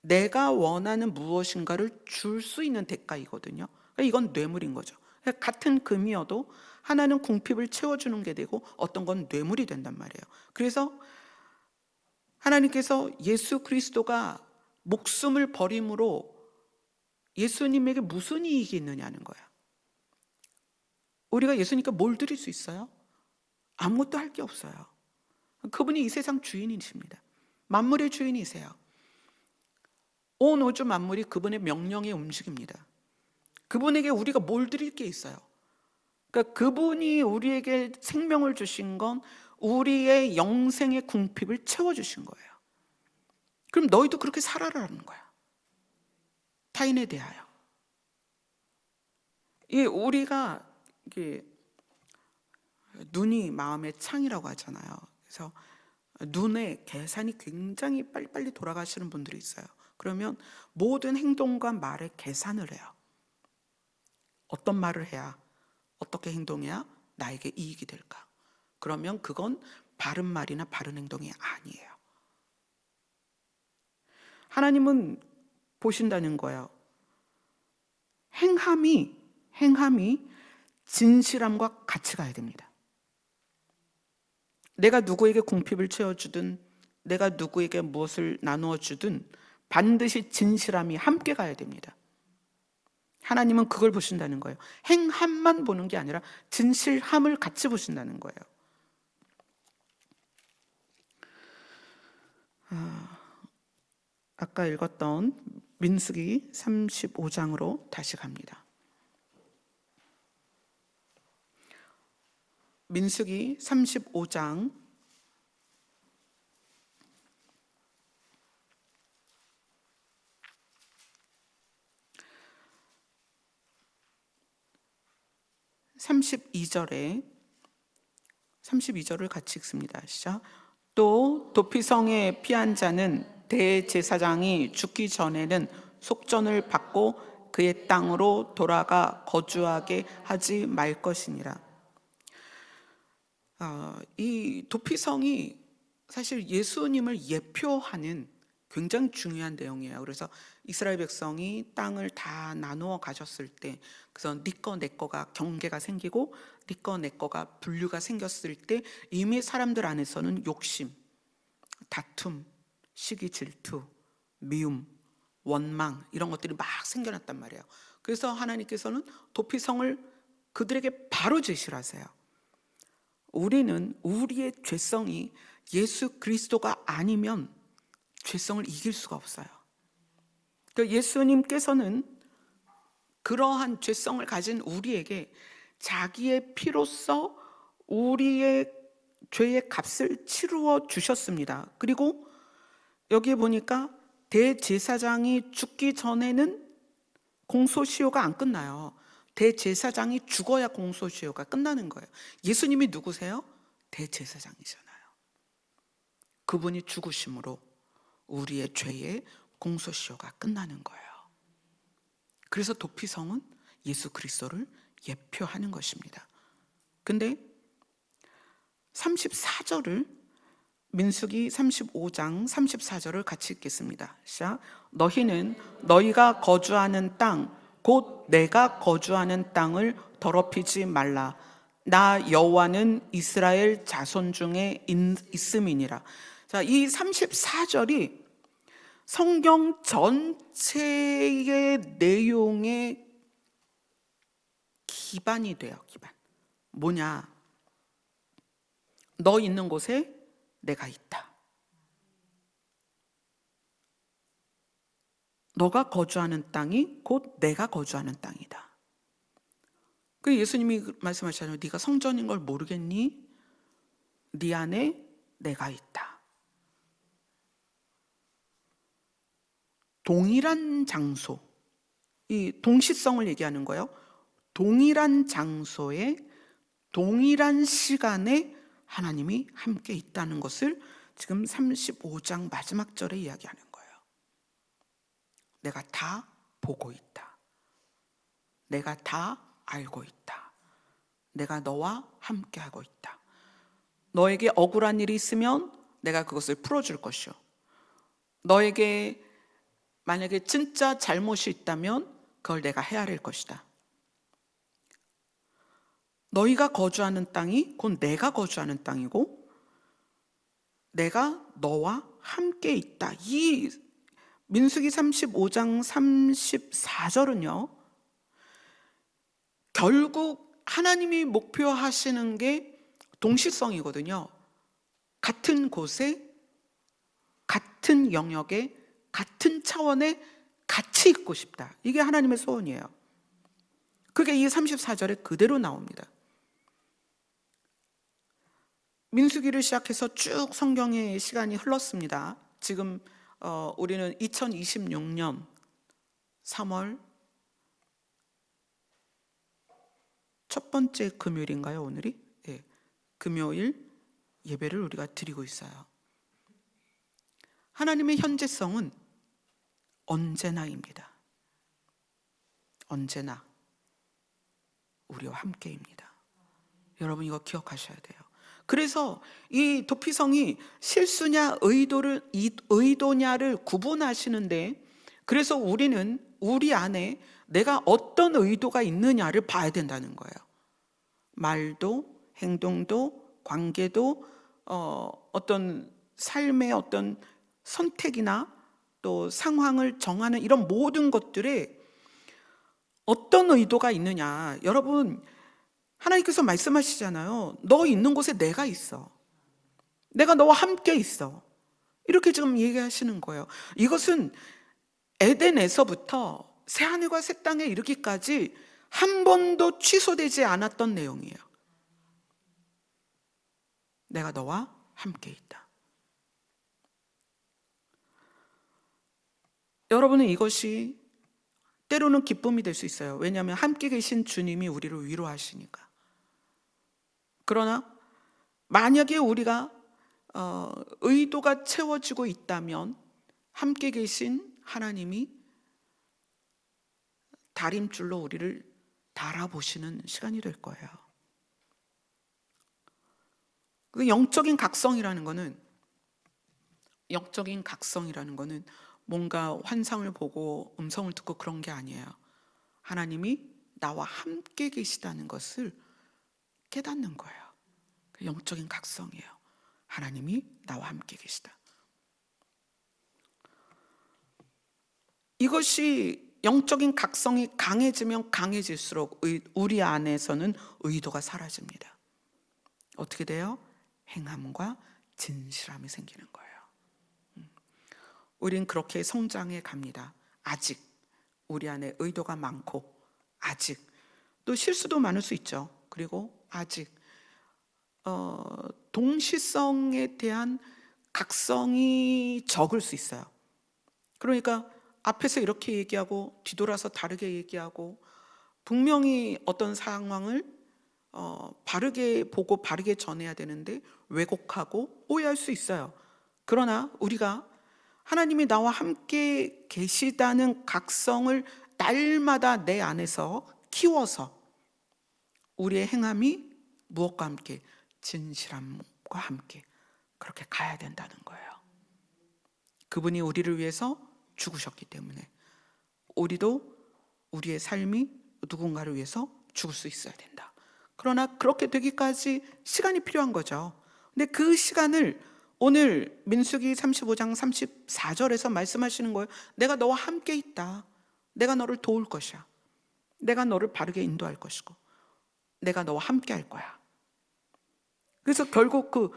내가 원하는 무엇인가를 줄 수 있는 대가이거든요. 그러니까 이건 뇌물인 거죠. 그러니까 같은 금이어도 하나는 궁핍을 채워주는 게 되고 어떤 건 뇌물이 된단 말이에요. 그래서 하나님께서 예수 그리스도가 목숨을 버림으로 예수님에게 무슨 이익이 있느냐는 거야. 우리가 예수님께 뭘 드릴 수 있어요? 아무것도 할 게 없어요. 그분이 이 세상 주인이십니다. 만물의 주인이세요. 온 우주 만물이 그분의 명령에 움직입니다. 그분에게 우리가 뭘 드릴 게 있어요? 그러니까 그분이 우리에게 생명을 주신 건 우리의 영생의 궁핍을 채워주신 거예요. 그럼 너희도 그렇게 살아라는 거야. 타인에 대하여. 우리가 눈이 마음의 창이라고 하잖아요. 그래서 눈에 계산이 굉장히 빨리빨리 돌아가시는 분들이 있어요. 그러면 모든 행동과 말에 계산을 해요. 어떤 말을 해야, 어떻게 행동해야 나에게 이익이 될까? 그러면 그건 바른 말이나 바른 행동이 아니에요. 하나님은 보신다는 거예요. 행함이 진실함과 같이 가야 됩니다. 내가 누구에게 궁핍을 채워주든 내가 누구에게 무엇을 나누어 주든 반드시 진실함이 함께 가야 됩니다. 하나님은 그걸 보신다는 거예요. 행함만 보는 게 아니라 진실함을 같이 보신다는 거예요. 아까 읽었던 민수기 35장으로 다시 갑니다. 민수기 35장 32절을 같이 읽습니다. 시작. 또 도피성에 피한 자는 대제사장이 죽기 전에는 속전을 받고 그의 땅으로 돌아가 거주하게 하지 말 것이니라. 이 도피성이 사실 예수님을 예표하는 굉장히 중요한 내용이에요. 그래서 이스라엘 백성이 땅을 다 나누어 가졌을 때, 그래서 네 거 내 거가 경계가 생기고 네 거 내 거가 분류가 생겼을 때 이미 사람들 안에서는 욕심, 다툼, 시기, 질투, 미움, 원망 이런 것들이 막 생겨났단 말이에요. 그래서 하나님께서는 도피성을 그들에게 바로 제시를 하세요. 우리는 우리의 죄성이 예수 그리스도가 아니면 죄성을 이길 수가 없어요. 그러니까 예수님께서는 그러한 죄성을 가진 우리에게 자기의 피로써 우리의 죄의 값을 치루어 주셨습니다. 그리고 여기에 보니까 대제사장이 죽기 전에는 공소시효가 안 끝나요. 대제사장이 죽어야 공소시효가 끝나는 거예요. 예수님이 누구세요? 대제사장이잖아요. 그분이 죽으심으로 우리의 죄의 공소시효가 끝나는 거예요. 그래서 도피성은 예수 그리스도를 예표하는 것입니다. 근데 34절을 민수기 35장 34절을 같이 읽겠습니다. 시작. 너희는 너희가 거주하는 땅 곧 내가 거주하는 땅을 더럽히지 말라. 나 여호와는 이스라엘 자손 중에 있음이니라. 자, 이 34절이 성경 전체의 내용의 기반이 돼요. 기반. 뭐냐? 너 있는 곳에 내가 있다. 너가 거주하는 땅이 곧 내가 거주하는 땅이다. 그 예수님이 말씀하시잖아요. 네가 성전인 걸 모르겠니? 네 안에 내가 있다. 동일한 장소, 이 동시성을 얘기하는 거예요. 동일한 장소에 동일한 시간에 하나님이 함께 있다는 것을 지금 35장 마지막 절에 이야기하는 거예요. 내가 다 보고 있다. 내가 다 알고 있다. 내가 너와 함께하고 있다. 너에게 억울한 일이 있으면 내가 그것을 풀어줄 것이요. 너에게 만약에 진짜 잘못이 있다면 그걸 내가 헤아릴 것이다. 너희가 거주하는 땅이 곧 내가 거주하는 땅이고 내가 너와 함께 있다. 이 민수기 35장 34절은요. 결국 하나님이 목표하시는 게 동시성이거든요. 같은 곳에, 같은 영역에, 같은 차원에 같이 있고 싶다. 이게 하나님의 소원이에요. 그게 이 34절에 그대로 나옵니다. 민수기를 시작해서 쭉 성경의 시간이 흘렀습니다. 지금 우리는 2026년 3월 첫 번째 금요일인가요, 오늘이? 네, 금요일 예배를 우리가 드리고 있어요. 하나님의 현재성은 언제나입니다. 언제나 우리와 함께입니다. 여러분 이거 기억하셔야 돼요. 그래서 이 도피성이 실수냐 의도냐를 구분하시는데, 그래서 우리는 우리 안에 내가 어떤 의도가 있느냐를 봐야 된다는 거예요. 말도 행동도 관계도 어떤 삶의 어떤 선택이나 또 상황을 정하는 이런 모든 것들에 어떤 의도가 있느냐. 여러분 하나님께서 말씀하시잖아요. 너 있는 곳에 내가 있어. 내가 너와 함께 있어. 이렇게 지금 얘기하시는 거예요. 이것은 에덴에서부터 새하늘과 새 땅에 이르기까지 한 번도 취소되지 않았던 내용이에요. 내가 너와 함께 있다. 여러분은 이것이 때로는 기쁨이 될 수 있어요. 왜냐하면 함께 계신 주님이 우리를 위로하시니까. 그러나 만약에 우리가 의도가 채워지고 있다면 함께 계신 하나님이 다림줄로 우리를 달아보시는 시간이 될 거예요. 그 영적인 각성이라는 거는 뭔가 환상을 보고 음성을 듣고 그런 게 아니에요. 하나님이 나와 함께 계시다는 것을 깨닫는 거예요. 그 영적인 각성이에요. 하나님이 나와 함께 계시다. 이것이 영적인 각성이 강해지면 강해질수록 우리 안에서는 의도가 사라집니다. 어떻게 돼요? 행함과 진실함이 생기는 거예요. 우린 그렇게 성장해 갑니다. 아직 우리 안에 의도가 많고, 아직 또 실수도 많을 수 있죠. 그리고 아직 동시성에 대한 각성이 적을 수 있어요. 그러니까 앞에서 이렇게 얘기하고 뒤돌아서 다르게 얘기하고, 분명히 어떤 상황을 바르게 보고 바르게 전해야 되는데 왜곡하고 오해할 수 있어요. 그러나 우리가 하나님이 나와 함께 계시다는 각성을 날마다 내 안에서 키워서 우리의 행함이 무엇과 함께? 진실함과 함께 그렇게 가야 된다는 거예요. 그분이 우리를 위해서 죽으셨기 때문에 우리도 우리의 삶이 누군가를 위해서 죽을 수 있어야 된다. 그러나 그렇게 되기까지 시간이 필요한 거죠. 근데 그 시간을 오늘 민수기 35장 34절에서 말씀하시는 거예요. 내가 너와 함께 있다. 내가 너를 도울 것이야. 내가 너를 바르게 인도할 것이고 내가 너와 함께 할 거야. 그래서 결국 그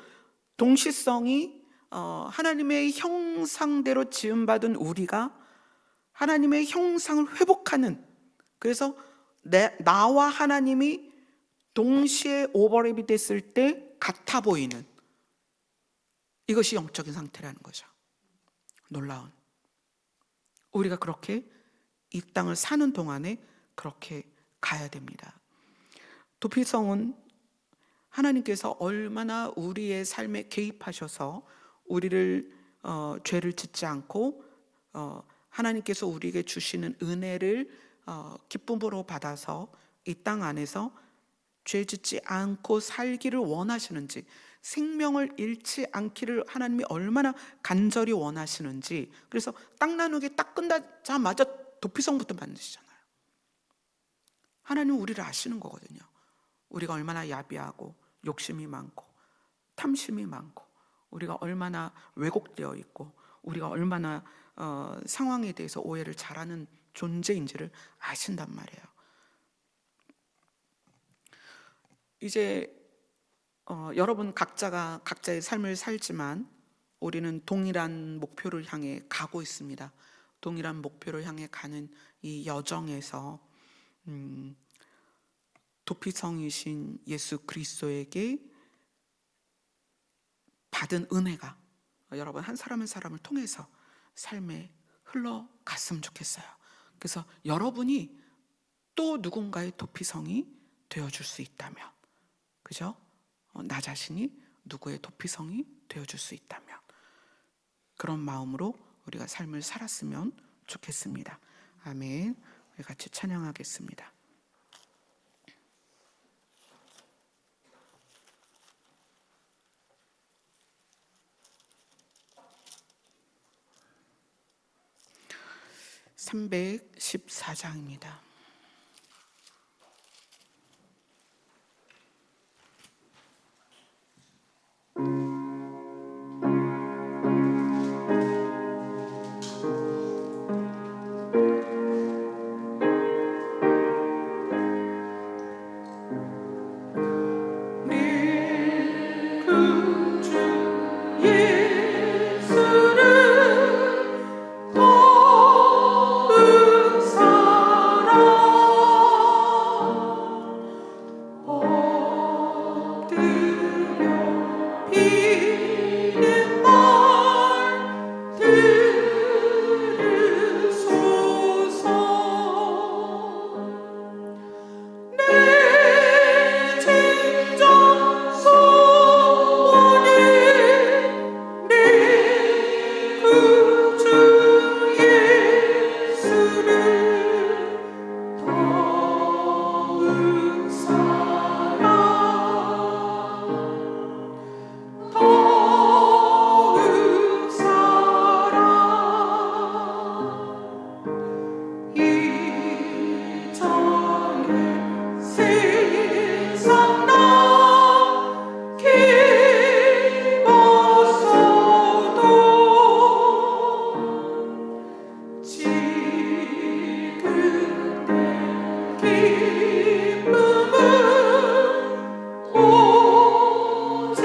동시성이 하나님의 형상대로 지음받은 우리가 하나님의 형상을 회복하는, 그래서 나와 하나님이 동시에 오버랩이 됐을 때 같아 보이는, 이것이 영적인 상태라는 거죠. 놀라운. 우리가 그렇게 이 땅을 사는 동안에 그렇게 가야 됩니다. 도피성은 하나님께서 얼마나 우리의 삶에 개입하셔서 우리를 죄를 짓지 않고 하나님께서 우리에게 주시는 은혜를 기쁨으로 받아서 이 땅 안에서 죄 짓지 않고 살기를 원하시는지, 생명을 잃지 않기를 하나님이 얼마나 간절히 원하시는지. 그래서 땅 나누기 딱 끝나자마자 도피성부터 만드시잖아요. 하나님은 우리를 아시는 거거든요. 우리가 얼마나 야비하고 욕심이 많고 탐심이 많고 우리가 얼마나 왜곡되어 있고 우리가 얼마나 상황에 대해서 오해를 잘하는 존재인지를 아신단 말이에요. 이제 여러분 각자가 각자의 삶을 살지만 우리는 동일한 목표를 향해 가고 있습니다. 동일한 목표를 향해 가는 이 여정에서 도피성이신 예수 그리스도에게 받은 은혜가 여러분 한 사람 한 사람을 통해서 삶에 흘러갔으면 좋겠어요. 그래서 여러분이 또 누군가의 도피성이 되어줄 수 있다면, 그죠? 나 자신이 누구의 도피성이 되어줄 수 있다면 그런 마음으로 우리가 삶을 살았으면 좋겠습니다. 아멘. 우리 같이 찬양하겠습니다. (314장입니다) 예수 비는 말 들으소서. 내 진정 소원이 내 구주 예수를 더욱 사랑 더욱 사랑 이전에 세상 나 기뻤어도 지금 내 기쁨은 오직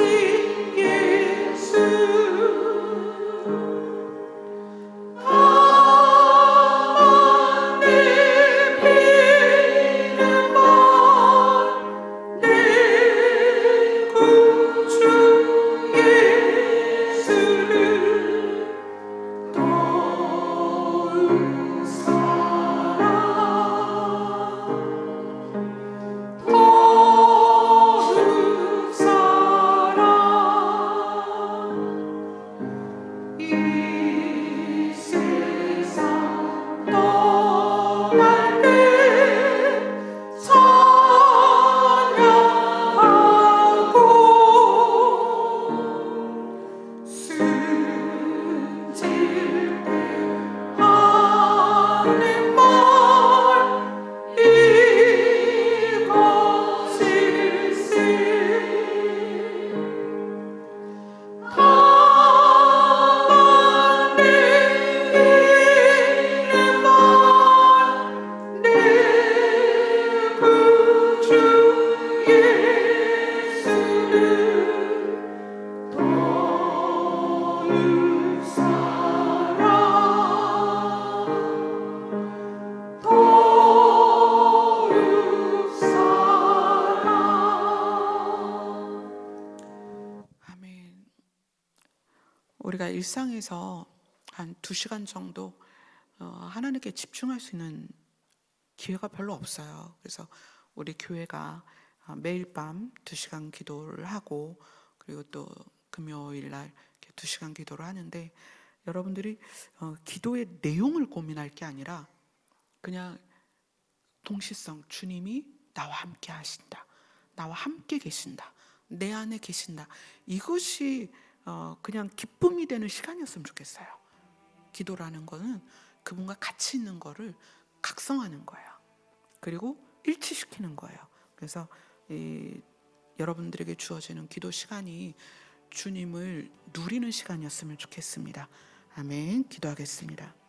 예수. 다만 내 비는 말 내 구주 예수를 더욱 사랑 더욱 사랑 이 세상 떠날 때 찬양하고 숨질 때 하는 말 이것일세. 다만 내 비는 말 내 구주 예수를 더욱 사랑 더욱 사랑. 아멘. 우리가 일상에서 한 2시간 정도 하나님께 집중할 수 있는 기회가 별로 없어요. 그래서 우리 교회가 매일 밤 2시간 기도를 하고, 그리고 또 금요일 날 이렇게 2시간 기도를 하는데, 여러분들이 기도의 내용을 고민할 게 아니라 그냥 동시성, 주님이 나와 함께 하신다, 나와 함께 계신다, 내 안에 계신다, 이것이 그냥 기쁨이 되는 시간이었으면 좋겠어요. 기도라는 거는 그분과 같이 있는 거를 각성하는 거예요. 그리고 일치시키는 거예요. 그래서 여러분들에게 주어지는 기도 시간이 주님을 누리는 시간이었으면 좋겠습니다. 아멘. 기도하겠습니다.